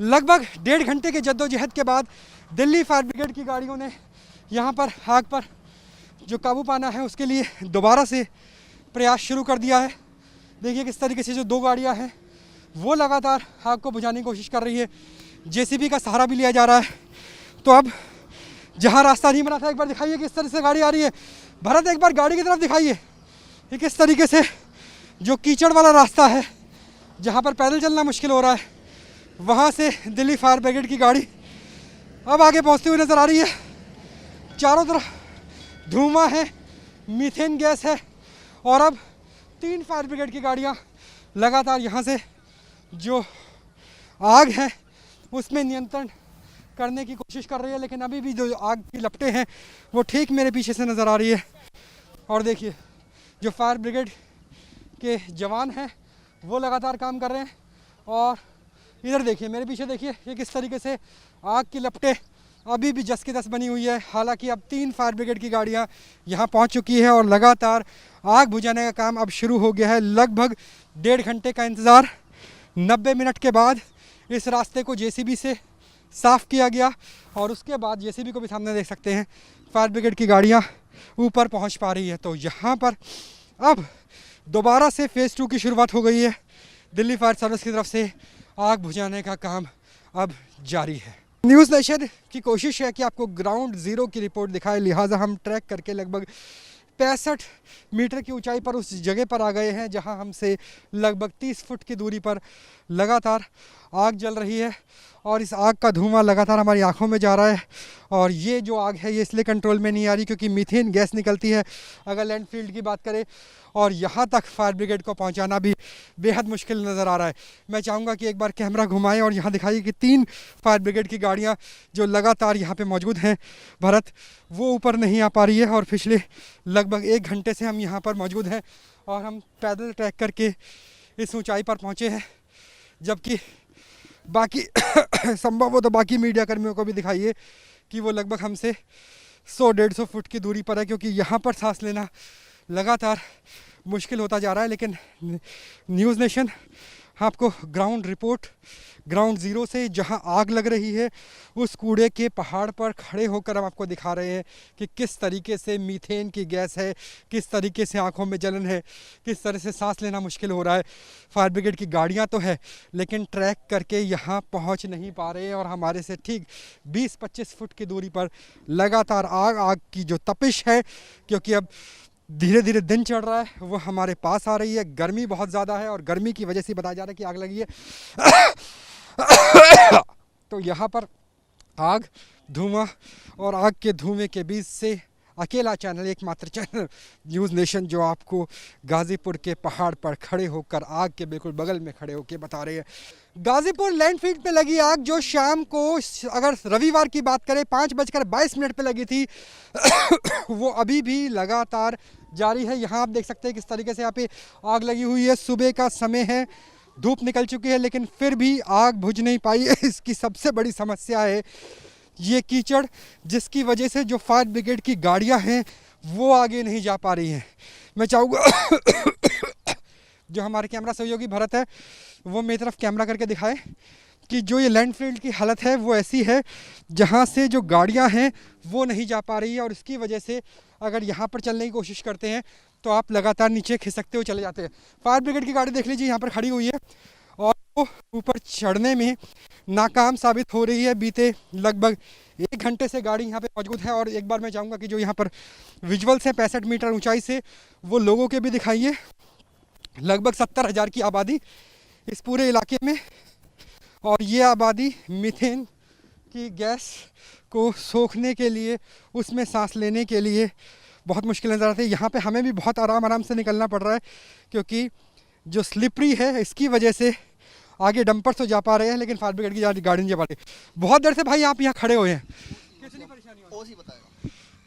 लगभग 1.5 घंटे के जद्दोजहद के बाद दिल्ली फायर ब्रिगेड की गाड़ियों ने यहाँ पर आग पर जो काबू पाना है उसके लिए दोबारा से प्रयास शुरू कर दिया है। देखिए किस तरीके से जो 2 गाड़ियाँ हैं वो लगातार आग को बुझाने की कोशिश कर रही है। जेसीबी का सहारा भी लिया जा रहा है। तो अब जहाँ रास्ता नहीं बना था, एक बार दिखाइए किस तरह से गाड़ी आ रही है। भरत एक बार गाड़ी की तरफ दिखाइए कि किस तरीके से जो कीचड़ वाला रास्ता है जहाँ पर पैदल चलना मुश्किल हो रहा है, वहाँ से दिल्ली फायर ब्रिगेड की गाड़ी अब आगे पहुँचती हुई नज़र आ रही है। चारों तरफ धुआं है, मीथेन गैस है और अब 3 फायर ब्रिगेड की गाड़ियाँ लगातार यहाँ से जो आग है उसमें नियंत्रण करने की कोशिश कर रही है। लेकिन अभी भी जो आग की लपटें हैं वो ठीक मेरे पीछे से नज़र आ रही है। और देखिए जो फायर ब्रिगेड के जवान हैं वो लगातार काम कर रहे हैं। और इधर देखिए मेरे पीछे देखिए ये किस तरीके से आग की लपटें अभी भी जस की तस बनी हुई है। हालांकि अब 3 फायर ब्रिगेड की गाड़ियां यहां पहुंच चुकी है और लगातार आग बुझाने का काम अब शुरू हो गया है। लगभग 1.5 घंटे का इंतज़ार, 90 मिनट के बाद इस रास्ते को जेसीबी से साफ़ किया गया और उसके बाद जेसीबी को भी सामने देख सकते हैं फायर ब्रिगेड की गाड़ियाँ ऊपर पहुँच पा रही है। तो यहाँ पर अब दोबारा से फ़ेज़ 2 की शुरुआत हो गई है। दिल्ली फायर सर्विस की तरफ से आग बुझाने का काम अब जारी है। न्यूज़ नेशन की कोशिश है कि आपको ग्राउंड ज़ीरो की रिपोर्ट दिखाए, लिहाजा हम ट्रैक करके लगभग 65 मीटर की ऊंचाई पर उस जगह पर आ गए हैं जहां हमसे लगभग 30 फुट की दूरी पर लगातार आग जल रही है और इस आग का धुआं लगातार हमारी आंखों में जा रहा है। और ये जो आग है ये इसलिए कंट्रोल में नहीं आ रही क्योंकि मीथेन गैस निकलती है अगर लैंडफील्ड की बात करें, और यहाँ तक फायर ब्रिगेड को पहुँचाना भी बेहद मुश्किल नज़र आ रहा है। मैं चाहूँगा कि एक बार कैमरा घुमाएं और यहाँ दिखाइए कि 3 फायर ब्रिगेड की गाड़ियाँ जो लगातार यहाँ पे मौजूद हैं भरत, वो ऊपर नहीं आ पा रही है। और पिछले लगभग 1 घंटे से हम यहाँ पर मौजूद हैं और हम पैदल ट्रैक करके इस ऊंचाई पर पहुँचे हैं। जबकि बाकी संभव हो तो बाकी मीडिया कर्मियों को भी दिखाइए कि वो लगभग हमसे 100-150 फुट की दूरी पर है, क्योंकि यहाँ पर सांस लेना लगातार मुश्किल होता जा रहा है। लेकिन न्यूज़ नेशन आपको ग्राउंड रिपोर्ट ग्राउंड ज़ीरो से जहां आग लग रही है उस कूड़े के पहाड़ पर खड़े होकर हम आपको दिखा रहे हैं कि किस तरीके से मीथेन की गैस है, किस तरीके से आंखों में जलन है, किस तरह से सांस लेना मुश्किल हो रहा है। फायर ब्रिगेड की गाड़ियां तो है लेकिन ट्रैक करके यहां पहुंच नहीं पा रहे हैं और हमारे से ठीक 20-25 फुट की दूरी पर लगातार आग की जो तपिश है, क्योंकि अब धीरे धीरे दिन चढ़ रहा है, वो हमारे पास आ रही है। गर्मी बहुत ज़्यादा है और गर्मी की वजह से बताया जा रहा है कि आग लगी है। तो यहाँ पर आग, धुआं और आग के धुएं के बीच से अकेला चैनल, एकमात्र चैनल न्यूज़ नेशन जो आपको गाज़ीपुर के पहाड़ पर खड़े होकर आग के बिल्कुल बगल में खड़े होकर बता रहे हैं। गाज़ीपुर लैंडफील्ड पे लगी आग जो शाम को, अगर रविवार की बात करें, 5:22 पे लगी थी वो अभी भी लगातार जारी है। यहाँ आप देख सकते हैं किस तरीके से यहाँ पे आग लगी हुई है। सुबह का समय है, धूप निकल चुकी है लेकिन फिर भी आग बुझ नहीं पाई है। इसकी सबसे बड़ी समस्या है ये कीचड़, जिसकी वजह से जो फायर ब्रिगेड की गाड़ियां हैं वो आगे नहीं जा पा रही हैं। मैं चाहूँगा जो हमारे कैमरा सहयोगी भरत है वो मेरी तरफ कैमरा करके दिखाए कि जो ये लैंडफील्ड की हालत है वो ऐसी है जहाँ से जो गाड़ियाँ हैं वो नहीं जा पा रही है और इसकी वजह से अगर यहाँ पर चलने की कोशिश करते हैं तो आप लगातार नीचे खिसकते हुए चले जाते हैं। फायर ब्रिगेड की गाड़ी देख लीजिए यहाँ पर खड़ी हुई है और वो ऊपर चढ़ने में नाकाम साबित हो रही है। बीते लगभग 1 घंटे से गाड़ी यहाँ पे मौजूद है। और एक बार मैं चाहूँगा कि जो यहाँ पर विजुअल्स हैं 65 मीटर ऊंचाई से, वो लोगों के भी दिखाइए। लगभग 70,000 की आबादी इस पूरे इलाके में, और ये आबादी मीथेन की गैस को सोखने के लिए, उसमें सांस लेने के लिए बहुत मुश्किल नज़र आती है। यहाँ पे हमें भी बहुत आराम से निकलना पड़ रहा है क्योंकि जो स्लिपरी है इसकी वजह से आगे डंपर तो जा पा रहे हैं लेकिन फायर ब्रिगेड की गाड़ी नहीं जा पा रही। बहुत देर से भाई आप यहाँ खड़े हुए हैं,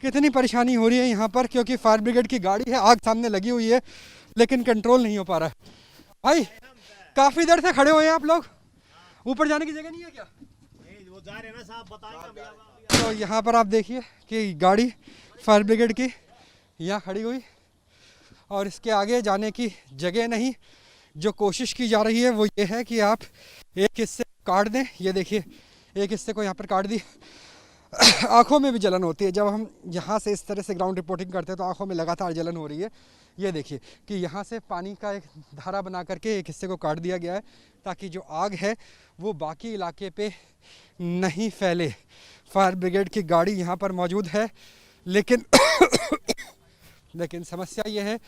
कितनी परेशानी हो रही है यहाँ पर, क्योंकि फायर ब्रिगेड की गाड़ी है, आग सामने लगी हुई है लेकिन कंट्रोल नहीं हो पा रहा है। भाई काफ़ी देर से खड़े हुए हैं आप लोग, ऊपर जाने की जगह नहीं है क्या? वो जा रहे हैं ना साहब, बताएंगे। तो यहाँ पर आप देखिए कि गाड़ी फायर ब्रिगेड की यहाँ खड़ी हुई और इसके आगे जाने की जगह नहीं। जो कोशिश की जा रही है वो ये है कि आप एक हिस्से काट दें। ये देखिए एक हिस्से को यहाँ पर काट दी। आँखों में भी जलन होती है जब हम यहाँ से इस तरह से ग्राउंड रिपोर्टिंग करते हैं, तो आँखों में लगातार जलन हो रही है। ये देखिए कि यहाँ से पानी का एक धारा बना करके एक हिस्से को काट दिया गया है ताकि जो आग है वो बाकी इलाके पे नहीं फैले। फायर ब्रिगेड की गाड़ी यहाँ पर मौजूद है, लेकिन लेकिन समस्या ये है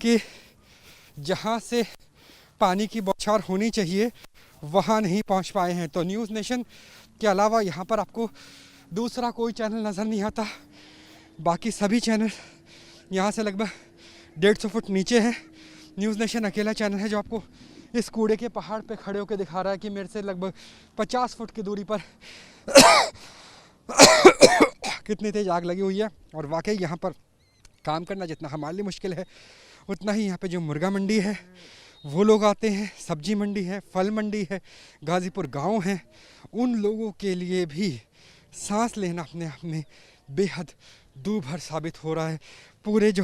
कि जहाँ से पानी की बौछार होनी चाहिए वहाँ नहीं पहुँच पाए हैं। तो न्यूज़ नेशन के अलावा यहाँ पर आपको दूसरा कोई चैनल नज़र नहीं आता। बाकी सभी चैनल यहाँ से लगभग 150 फुट नीचे है। न्यूज़ नेशन अकेला चैनल है जो आपको इस कूड़े के पहाड़ पे खड़े होकर दिखा रहा है कि मेरे से लगभग 50 फुट की दूरी पर कितनी तेज आग लगी हुई है। और वाकई यहाँ पर काम करना जितना हमारे लिए मुश्किल है, उतना ही यहाँ पे जो मुर्गा मंडी है वो लोग आते हैं, सब्जी मंडी है, फल मंडी है, गाज़ीपुर गांव है, उन लोगों के लिए भी सांस लेना अपने आप में बेहद दूभर साबित हो रहा है। पूरे जो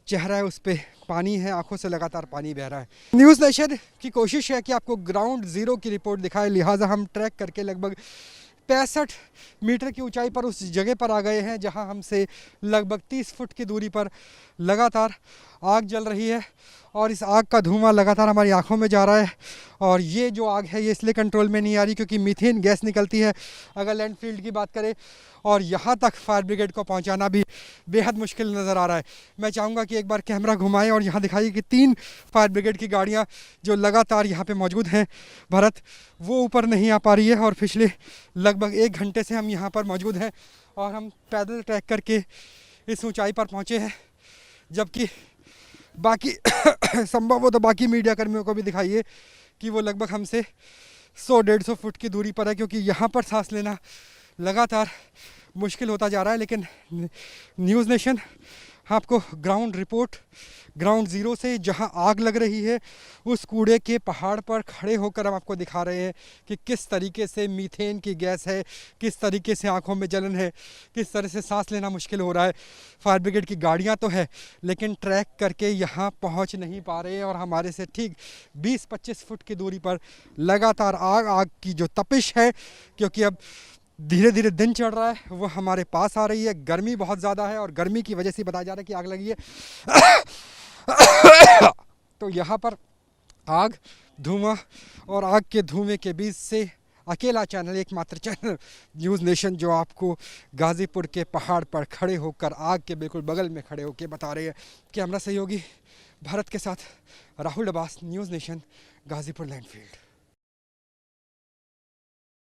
चेहरा है उस पर पानी है, आंखों से लगातार पानी बह रहा है। न्यूज़ नेशन की कोशिश है कि आपको ग्राउंड ज़ीरो की रिपोर्ट दिखाए, लिहाजा हम ट्रैक करके लगभग 65 मीटर की ऊंचाई पर उस जगह पर आ गए हैं जहां हमसे लगभग 30 फुट की दूरी पर लगातार आग जल रही है और इस आग का धुआं लगातार हमारी आंखों में जा रहा है। और ये जो आग है ये इसलिए कंट्रोल में नहीं आ रही क्योंकि मीथेन गैस निकलती है अगर लैंडफील्ड की बात करें, और यहाँ तक फायर ब्रिगेड को पहुँचाना भी बेहद मुश्किल नज़र आ रहा है। मैं चाहूँगा कि एक बार कैमरा घुमाएं और यहाँ दिखाइए कि 3 फायर ब्रिगेड की गाड़ियाँ जो लगातार यहाँ पे मौजूद हैं भरत, वो ऊपर नहीं आ पा रही है। और पिछले लगभग 1 घंटे से हम यहाँ पर मौजूद हैं और हम पैदल ट्रैक करके इस ऊंचाई पर पहुँचे हैं, जबकि बाकी संभव हो तो बाकी मीडिया कर्मियों को भी दिखाइए कि वो लगभग हमसे 100-150 फुट की दूरी पर है, क्योंकि यहाँ पर सांस लेना लगातार मुश्किल होता जा रहा है। लेकिन न्यूज़ नेशन आपको ग्राउंड रिपोर्ट ग्राउंड ज़ीरो से जहां आग लग रही है उस कूड़े के पहाड़ पर खड़े होकर हम आपको दिखा रहे हैं कि किस तरीके से मीथेन की गैस है, किस तरीके से आंखों में जलन है, किस तरह से सांस लेना मुश्किल हो रहा है। फायर ब्रिगेड की गाड़ियां तो है लेकिन ट्रैक करके यहां पहुंच नहीं पा रहे हैं और हमारे से ठीक 20-25 फुट की दूरी पर लगातार आग की जो तपिश है, क्योंकि अब धीरे धीरे दिन चढ़ रहा है, वो हमारे पास आ रही है। गर्मी बहुत ज़्यादा है और गर्मी की वजह से बताया जा रहा है कि आग लगी है। तो यहाँ पर आग, धुआं और आग के धुएं के बीच से अकेला चैनल, एकमात्र चैनल न्यूज़ नेशन जो आपको गाज़ीपुर के पहाड़ पर खड़े होकर आग के बिल्कुल बगल में खड़े होकर बता रहे हैं। कैमरा सहयोगी भरत के साथ राहुल अब्बास, न्यूज़ नेशन, गाज़ीपुर लैंडफील्ड।